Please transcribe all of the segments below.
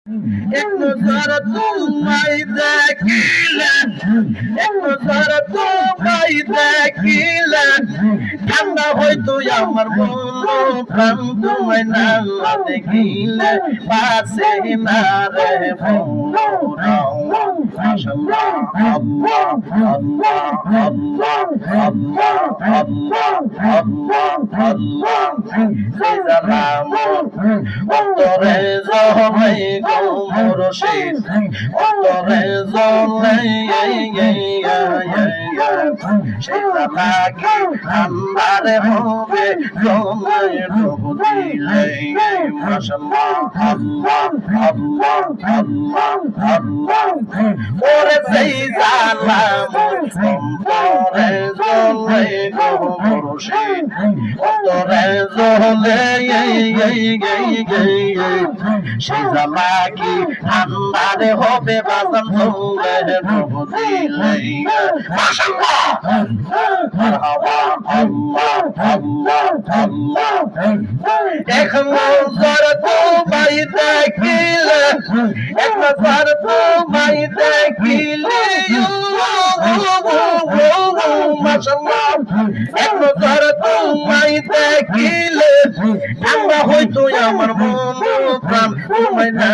এক নজর তোমায় দেখিলে, এক নজর তোমায় দেখিলে ঠান্ডা হইতো আমার মন প্রাণ, তোমায় না দেখিলে বাসে না রে অন্তরে জমে গো মুর্শিদ, অন্তরে জমে সেটা নাকি আন্ধারে হবে জমে ডুব দিলে মাশাআল্লাহ আল্লাহ আল্লাহ আল্লাহ আল্লাহ ওরে সেই জালাম অন্তরে জমে গো মুর্শিদ, অন্তরে জমে সেই জালাকি আন্ধারে হবে বাজান জমে ডুব দিলে মাশাআল্লাহ মারহাবা আল্লাহ আল্লাহ আল্লাহ এক নজর তোমায় দেখিলে, এক নজর তোমায় দেখিলে মাশাআল্লাহ এক নজর তোমায় দেখিলে ঠান্ডা হইতো আমার মন প্রাণ, তোমায় না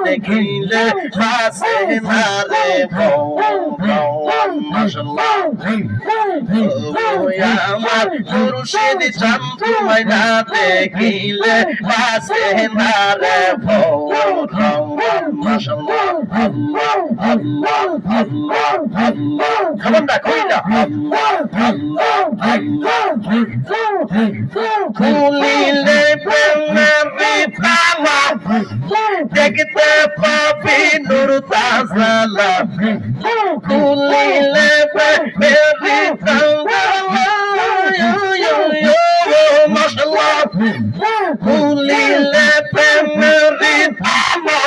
দেখিলে বাসে না রে মাশাআল্লাহ আমার মুর্শিদ চান, তোমায় না দেখিলে বাসে না রে মাশাআল্লাহ আল্লাহ আল্লাহ আল্লাহ আল্লাহ খবরটা কইলা খুলিলে প্রেমের তালা দেখতে পাবি নূর তাজালা, খুলিলে প্রেমের তালা মাশাআল্লাহ খুলিলে প্রেমের তালা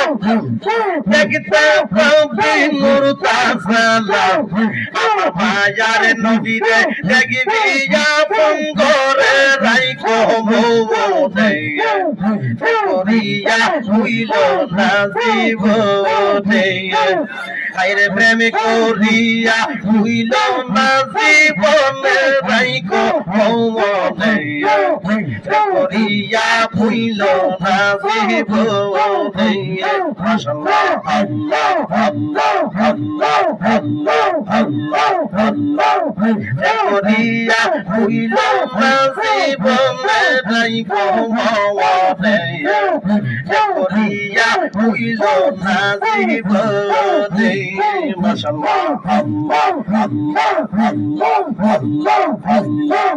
দেখতে পাবি নূর তাজালা, আমার ভাইয়ার নবীরে দেখবি আপন ঘরে রাইখো মনে করিয়া হইল না জীবনে, আইরে প্রেম করিয়া হইল না জীবনে রাইখো মনে করিয়া হইল না জীবনে মাশাআল্লাহ আল্লাহ আল্লাহ আল্লাহ আল্লাহ আল্লাহ আল্লাহ করিয়া হইল না জীবনে রাইখো মনে করিয়া হইল না জীবনে মাশাআল্লাহ আল্লাহ আল্লাহ আল্লাহ আল্লাহ আল্লাহ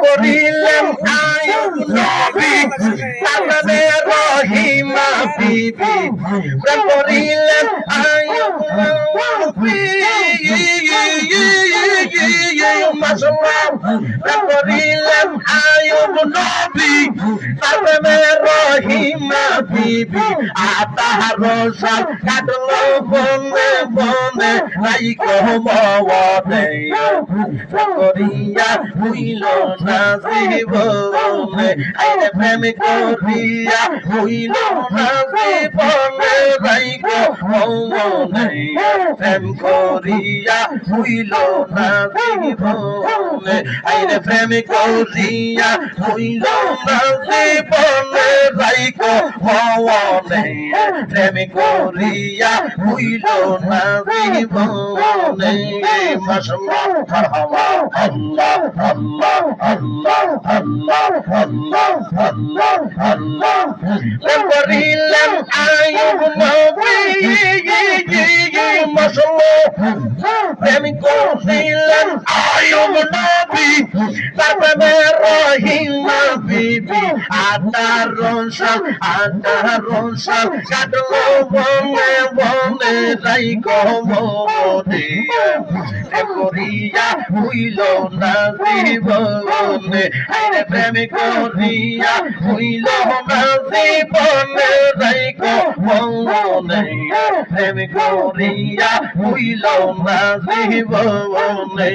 করিলেন আয়ুব নবী তাহলে রহিমা বিবি, করিলেন আয়ুব নবী মাশাআল্লাহ করিলেন আয়ুব নবী তাহলে রহিমা বিবি, আতার সাল কাটলো বনে বনে রাইখো মনে করিয়া হইল না জীবনে, আইরে প্রেম করিয়া হইল না জীবনে রাইখো মনে প্রেম করিয়া হইল না জীবনে, আইরে প্রেম করিয়া হইল না জীবনে রাইখো মনে প্রেম করিয়া হইল না জীবনে মাশাআল্লাহ মারহাবা আল্লাহ আল্লাহ আল্লাহ আল্লাহ আল্লাহ আল্লাহ আল্লাহ করিলেন আয়ুব নবী মাশাআল্লাহ প্রেম করিলেন আয়ুব নবী তারপরে রহিমা বিবি, আতার সাল কাটলো বনে বনে রাইখো মনে করিয়া হইল না জীবনে, আইরে প্রেম করিয়া হইল না জীবনে রাইখো মনে প্রেম করিয়া হইল না জীবনে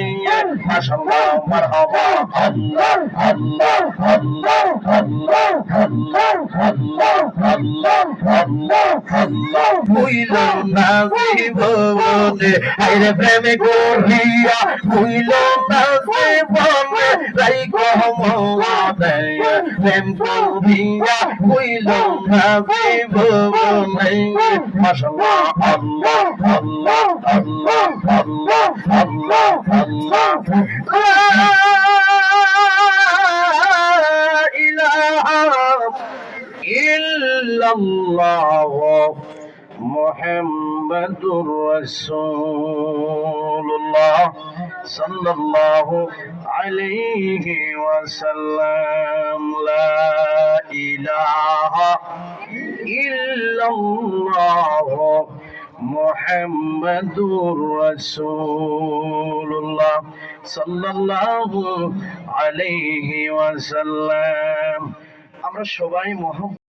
মাশাআল্লাহ মারহাবা আল্লাহ আল্লাহ আল্লাহ আল্লাহ আল্লাহ আল্লাহ আল্লাহ আল্লাহ আল্লাহ হইল না জীবনে আইরে প্রেমে করিয়া হইল না জীবনে রাইখো মনে প্রেম করিয়া হইল না জীবনে মাশাআল্লাহ আল্লাহ আল্লাহ আল্লাহ আল্লাহ আল্লাহ আল্লাহ لا إله إلا الله محمد رسول الله صلى الله عليه وسلم لا إله إلا الله মুহাম্মাদুর রাসূলুল্লাহ সাল্লাল্লাহু আলাইহি ওয়াসাল্লাম। আমরা সবাই